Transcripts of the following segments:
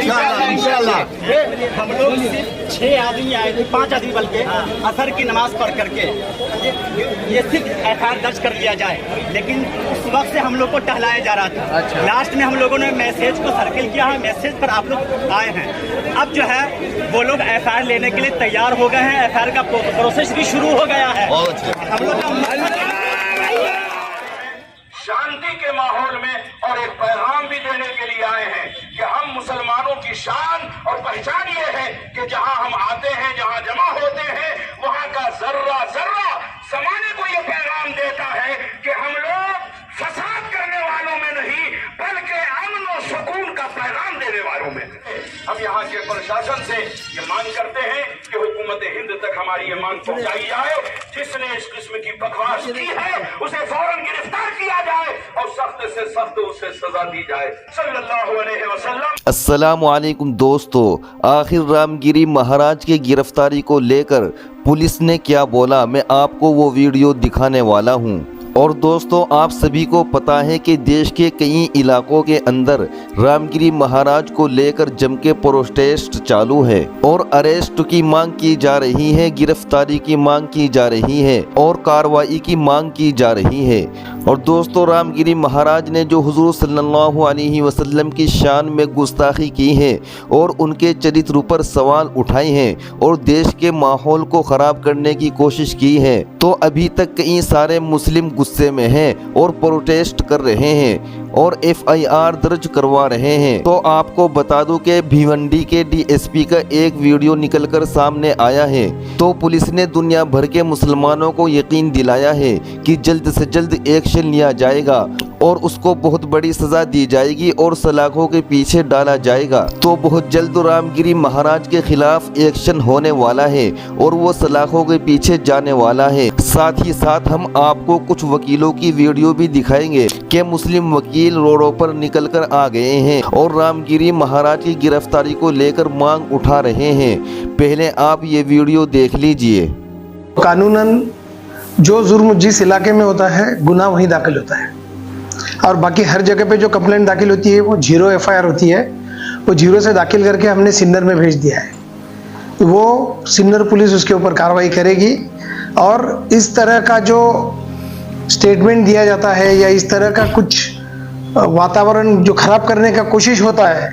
इंशाअल्लाह। हम लोग सिर्फ 6 आदमी आए थे, 5 आदमी बल्कि, असर की नमाज पढ़ करके ये सिर्फ FIR दर्ज कर लिया जाए, लेकिन उस वक्त से हम लोग को टहलाया जा रहा था। अच्छा। लास्ट में हम लोगों ने मैसेज को सर्किल किया है, मैसेज पर आप लोग आए हैं। अब जो है वो लोग FIR लेने के लिए तैयार हो गए हैं, FIR का प्रोसेस भी शुरू हो गया है। हम लोग शांति के माहौल में और एक पैगाम भी देने के लिए आए हैं कि हम मुसलमानों की शान और पहचान ये है कि जहां हम आते हैं, जहां जमा होते हैं, वहां का जर्रा जर्रा समाने को ये पैगाम देता है कि हम लोग फसाद करने वालों में नहीं बल्कि अमन और सुकून का पैगाम देने वालों में। हम यहाँ के प्रशासन से ये मांग करते हैं कि हुकूमत हिंद तक हमारी ये मांग पहुंचाई जाए, जिसने इस किस्म की बकवास की है उसे फौरन गिरफ्तार किया जाए और सख्त से सख्त उसे सजा दी जाए। सल्लल्लाहु अलैहि वसल्लम। अस्सलामु अलैकुम दोस्तों, आखिर रामगिरी महाराज की गिरफ्तारी को लेकर पुलिस ने क्या बोला, मैं आपको वो वीडियो दिखाने वाला हूँ। और दोस्तों, आप सभी को पता है कि देश के कई इलाकों के अंदर रामगिरी महाराज को लेकर जम के प्रोटेस्ट चालू है और अरेस्ट की मांग की जा रही है, गिरफ्तारी की मांग की जा रही है और कार्रवाई की मांग की जा रही है। और दोस्तों, रामगिरी महाराज ने जो हुजूर सल्लल्लाहु अलैहि वसल्लम की शान में गुस्ताखी की है और उनके चरित्र पर सवाल उठाए हैं और देश के माहौल को ख़राब करने की कोशिश की है, तो अभी तक कई सारे मुस्लिम गुस्से में हैं और प्रोटेस्ट कर रहे हैं और FIR दर्ज करवा रहे हैं। तो आपको बता दूं कि भिवंडी के DSP का एक वीडियो निकलकर सामने आया है, तो पुलिस ने दुनिया भर के मुसलमानों को यकीन दिलाया है कि जल्द से जल्द एक्शन लिया जाएगा और उसको बहुत बड़ी सजा दी जाएगी और सलाखों के पीछे डाला जाएगा। तो बहुत जल्द रामगिरी महाराज के खिलाफ एक्शन होने वाला है और वो सलाखों के पीछे जाने वाला है। साथ ही साथ हम आपको कुछ वकीलों की वीडियो भी दिखाएंगे कि मुस्लिम वकील रोडों पर निकलकर आ गए हैं और रामगिरी महाराज की गिरफ्तारी को लेकर मांग उठा रहे हैं। पहले आप ये वीडियो देख लीजिए। कानूनन जो जुर्म जिस इलाके में होता है, गुनाह वहीं दाखिल होता है और बाकी हर जगह पे जो कंप्लेंट दाखिल होती है वो 0 FIR होती है। वो 0 से दाखिल करके हमने सिन्नर में भेज दिया है, वो सिन्नर पुलिस उसके ऊपर कार्रवाई करेगी। और इस तरह का जो स्टेटमेंट दिया जाता है या इस तरह का कुछ वातावरण जो खराब करने का कोशिश होता है,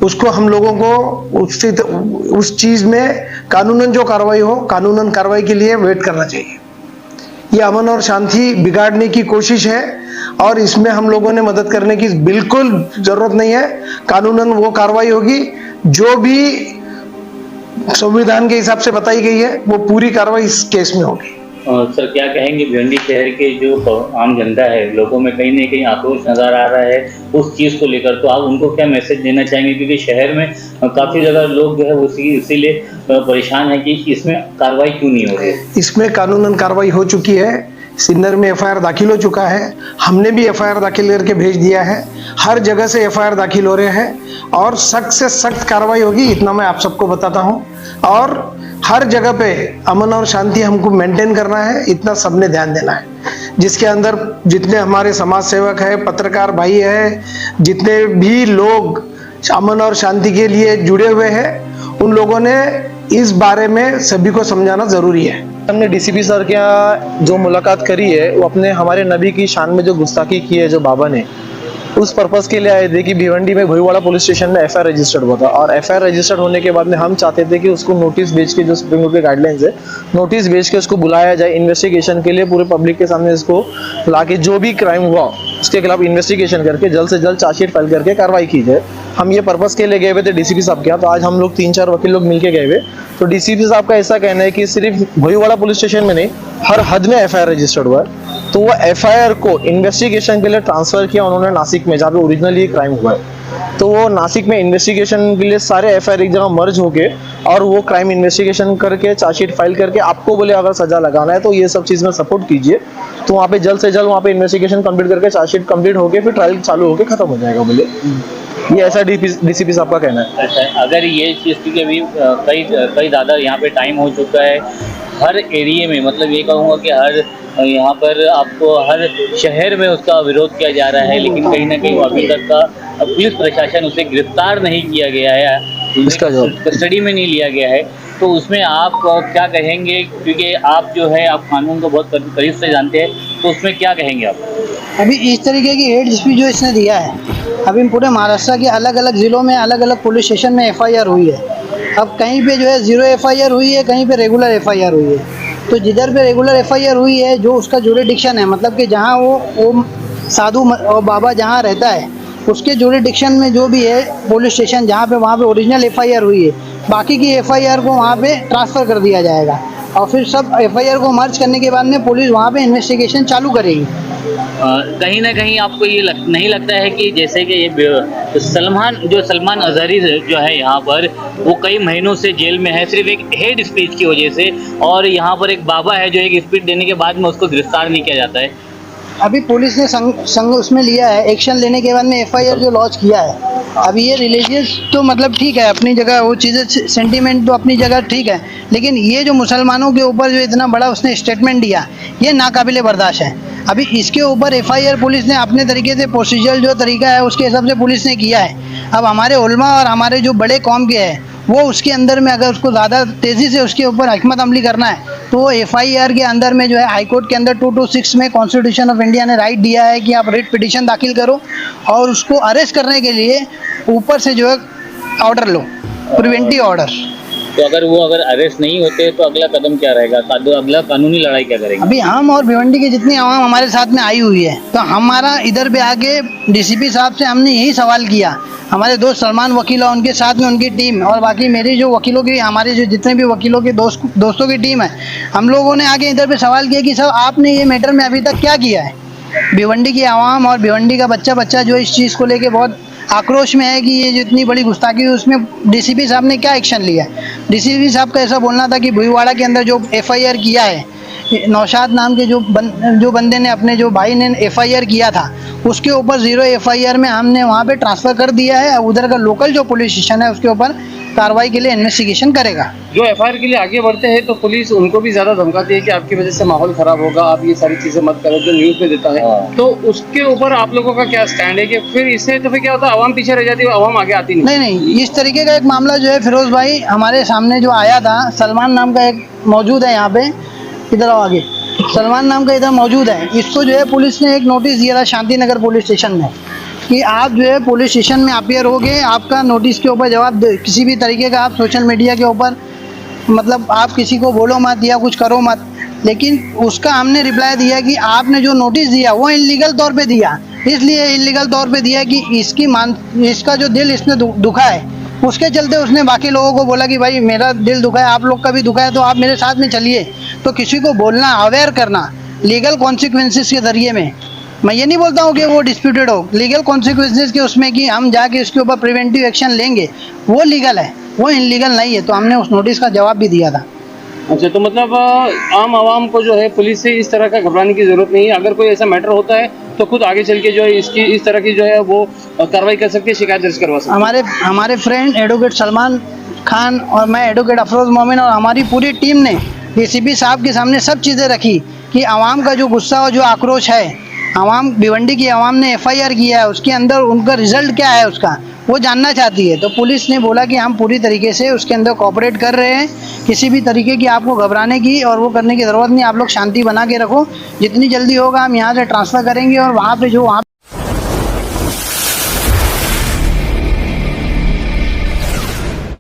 उसको हम लोगों को उस चीज़ में कानूनन जो कार्रवाई हो, कानूनन कार्रवाई के लिए वेट करना चाहिए। ये अमन और शांति बिगाड़ने की कोशिश है और इसमें हम लोगों ने मदद करने की बिल्कुल जरूरत नहीं है। कानूनन वो कार्रवाई होगी जो भी संविधान के हिसाब से बताई गई है, वो पूरी कार्रवाई इस केस में होगी। सर, क्या कहेंगे भिवंडी शहर के जो आम जनता है, लोगों में कहीं न कहीं आक्रोश नजर आ रहा है उस चीज़ को लेकर, तो आप उनको क्या मैसेज देना चाहेंगे? क्योंकि शहर में काफ़ी ज़्यादा लोग जो है इसीलिए परेशान है कि इसमें कार्रवाई क्यों नहीं हो रही है। इसमें कानूनन कार्रवाई हो चुकी है, सिन्नर में FIR दाखिल हो चुका है, हमने भी FIR दाखिल करके भेज दिया है, हर जगह से FIR दाखिल हो रहे हैं और सख्त से सख्त कार्रवाई होगी, इतना मैं आप सबको बताता हूँ। और हर जगह पे अमन और शांति हमको मेंटेन करना है, इतना सबने ध्यान देना है। जिसके अंदर जितने हमारे समाज सेवक है, पत्रकार भाई है, जितने भी लोग अमन और शांति के लिए जुड़े हुए हैं, उन लोगों ने इस बारे में सभी को समझाना जरूरी है। हमने DCP सर के यहाँ जो मुलाकात करी है, वो अपने हमारे नबी की शान में जो गुस्ताखी की है जो बाबा ने, उस पर्पज़ के लिए आए थे कि भिवंडी में भोईवाड़ा पुलिस स्टेशन में FIR रजिस्टर्ड हुआ था और FIR रजिस्टर्ड होने के बाद में हम चाहते थे कि उसको नोटिस भेज के, जो सुप्रीम कोर्ट के गाइडलाइंस है, नोटिस भेज के उसको बुलाया जाए इन्वेस्टिगेशन के लिए, पूरे पब्लिक के सामने इसको ला के जो भी क्राइम हुआ उसके खिलाफ इन्वेस्टिगेशन करके जल्द से जल्द चार्जशीट फाइल करके कार्रवाई की जाए। हम ये पर्पज़ के लिए गए हुए थे DCP साहब के यहाँ। तो आज हम लोग 3-4 वकील लोग मिलके गए हुए, तो DCP साहब का ऐसा कहना है कि सिर्फ भोईवाड़ा पुलिस स्टेशन में नहीं, हर हद में FIR रजिस्टर्ड हुआ है। तो वो FIR को इन्वेस्टिगेशन के लिए ट्रांसफ़र किया उन्होंने नासिक में, जहाँ पे ओरिजिनली क्राइम हुआ है। तो वो नासिक में इन्वेस्टिगेशन के लिए सारे FIR एक जगह मर्ज होके और वो क्राइम इन्वेस्टिगेशन करके चार्जशीट फाइल करके आपको बोले अगर सजा लगाना है तो ये सब चीज़ में सपोर्ट कीजिए। तो वहाँ पे जल्द से जल्द वहाँ पे इन्वेस्टिगेशन कंप्लीट करके चार्जशीट कंप्लीट होके फिर ट्रायल चालू होके खत्म हो जाएगा बोले। ये ऐसा DCP साहब का कहना है। अगर ये चीज़, क्योंकि अभी कई ज़्यादा यहाँ पे टाइम हो चुका है हर एरिया में, मतलब ये कहूँगा कि हर यहाँ पर आपको हर शहर में उसका विरोध किया जा रहा है, लेकिन कहीं ना कहीं अभी तक का पुलिस प्रशासन उसे गिरफ्तार नहीं किया गया है, इसका जवाब कस्टडी में नहीं लिया गया है, तो उसमें आप क्या कहेंगे? क्योंकि आप जो है आप कानून को बहुत करीब से जानते हैं, तो उसमें क्या कहेंगे आप? अभी इस तरीके की हेड स्पीच जो इसने दिया है, अभी पूरे महाराष्ट्र के अलग अलग ज़िलों में अलग अलग पुलिस स्टेशन में एफआईआर हुई है। अब कहीं पे जो है 0 एफआईआर हुई है, कहीं पे रेगुलर एफआईआर हुई है। तो जिधर पे रेगुलर एफआईआर हुई है, जो उसका जुरिडिक्शन है, मतलब कि जहाँ वो साधु और बाबा जहाँ रहता है, उसके जुरिडिक्शन में जो भी है पुलिस स्टेशन जहाँ पे, वहाँ पे ओरिजिनल एफआईआर हुई है। बाकी की एफआईआर को वहाँ पे ट्रांसफ़र कर दिया जाएगा और फिर सब एफआईआर को मर्ज करने के बाद में पुलिस वहाँ पे इन्वेस्टिगेशन चालू करेगी। कहीं ना कहीं आपको ये नहीं लगता है कि जैसे कि ये सलमान अजहरी जो है यहाँ पर, वो कई महीनों से जेल में है सिर्फ एक हेड स्पीच की वजह से, और यहाँ पर एक बाबा है जो एक स्पीच देने के बाद में उसको गिरफ्तार नहीं किया जाता है? अभी पुलिस ने संग उसमें लिया है, एक्शन लेने के बाद में एफआईआर जो लॉन्च किया है। अभी ये रिलीजियस तो मतलब ठीक है अपनी जगह, वो चीज़ें सेंटीमेंट तो अपनी जगह ठीक है, लेकिन ये जो मुसलमानों के ऊपर जो इतना बड़ा उसने स्टेटमेंट दिया, ये नाकाबिले बर्दाश्त है। अभी इसके ऊपर एफआईआर पुलिस ने अपने तरीके से प्रोसीजर जो तरीका है उसके हिसाब से पुलिस ने किया है। अब हमारे उलमा और हमारे जो बड़े कौम के हैं, वो उसके अंदर में अगर उसको ज़्यादा तेज़ी से उसके ऊपर हिकमत अमली करना है, तो वो एफआईआर के अंदर में जो है हाई कोर्ट के अंदर 226 में कॉन्स्टिट्यूशन ऑफ इंडिया ने राइट दिया है कि आप रिट पिटीशन दाखिल करो और उसको अरेस्ट करने के लिए ऊपर से जो है ऑर्डर लो, प्रिवेंटिव ऑर्डर। तो अगर अरेस्ट नहीं होते तो अगला कदम क्या रहेगा? अगला कानूनी लड़ाई क्या करेंगे? अभी हम और भिवंडी की जितनी आवाम हमारे साथ में आई हुई है, तो हमारा इधर पे आके डीसीपी साहब से हमने यही सवाल किया, हमारे दोस्त सलमान वकील और उनके साथ में उनकी टीम और बाकी मेरी जो वकीलों की, हमारे जो जितने भी वकीलों के दोस्तों की टीम है, हम लोगों ने आगे इधर पे सवाल किया कि सर आपने ये मैटर में अभी तक क्या किया है। भिवंडी की आवाम और भिवंडी का बच्चा जो इस चीज़ को लेके बहुत आक्रोश में है कि ये जो इतनी बड़ी गुस्ताखी हुई, उसमें डीसीपी साहब ने क्या एक्शन लिया है। डीसीपी साहब का ऐसा बोलना था कि भुईवाड़ा के अंदर जो एफआईआर किया है, नौशाद नाम के जो बंदे ने, अपने जो भाई ने एफआईआर किया था, उसके ऊपर 0 एफआईआर में हमने वहाँ पे ट्रांसफ़र कर दिया है। उधर का लोकल जो पुलिस स्टेशन है उसके ऊपर कार्रवाई के लिए इन्वेस्टिगेशन करेगा। जो एफआईआर के लिए आगे बढ़ते हैं तो पुलिस उनको भी ज़्यादा धमकाती है कि आपकी वजह से माहौल ख़राब होगा, आप ये सारी चीज़ें मत करो, जो न्यूज़ में देता है। तो उसके ऊपर आप लोगों का क्या स्टैंड है कि फिर इससे तो फिर क्या होता है, आवाम पीछे रह जाती है, आवाम आगे आती नहीं, इस तरीके का एक मामला जो है फिरोज भाई हमारे सामने जो आया था, सलमान नाम का एक मौजूद है यहाँ पे, इधर आओ आगे, सलमान नाम का इधर मौजूद है। इसको जो है पुलिस ने एक नोटिस दिया था शांति नगर पुलिस स्टेशन में कि आप जो है पुलिस स्टेशन में अपीयर होगे, आपका नोटिस के ऊपर जवाब किसी भी तरीके का आप सोशल मीडिया के ऊपर मतलब आप किसी को बोलो मत या कुछ करो मत। लेकिन उसका हमने रिप्लाई दिया कि आपने जो नोटिस दिया वो इलीगल तौर पे दिया, इसलिए इलीगल तौर पे दिया कि इसका जो दिल इसने दुखा है, उसके चलते उसने बाकी लोगों को बोला कि भाई मेरा दिल दुखा है, आप लोग का भी दुखा है, तो आप मेरे साथ में चलिए। तो किसी को बोलना, अवेयर करना लीगल कॉन्सिक्वेंसेस के ज़रिए में, मैं ये नहीं बोलता हूँ कि वो डिस्प्यूटेड हो, लीगल कॉन्सिक्वेंसेस के उसमें कि हम जाके उसके ऊपर प्रिवेंटिव एक्शन लेंगे, वो लीगल है, वो इलीगल नहीं है। तो हमने उस नोटिस का जवाब भी दिया था। अच्छा, तो मतलब आम आवाम को जो है पुलिस से इस तरह का घबराने की जरूरत नहीं है। अगर कोई ऐसा मैटर होता है तो खुद आगे चल के जो है इस तरह की जो है वो कार्रवाई कर सकती है, शिकायत दर्ज करवा सकती है। हमारे फ्रेंड एडवोकेट सलमान खान और मैं एडवोकेट अफरोज मोमिन और हमारी पूरी टीम ने डीसीपी साहब के सामने सब चीज़ें रखी कि आवाम का जो गुस्सा और जो आक्रोश है, आवाम भिवंडी की आवाम ने एफआईआर किया है, उसके अंदर उनका रिजल्ट क्या है उसका वो जानना चाहती है। तो पुलिस ने बोला कि हम पूरी तरीके से उसके अंदर कोऑपरेट कर रहे हैं, किसी भी तरीके की आपको घबराने की और वो करने की ज़रूरत नहीं, आप लोग शांति बना के रखो, जितनी जल्दी होगा हम यहाँ से ट्रांसफ़र करेंगे और वहाँ पे जो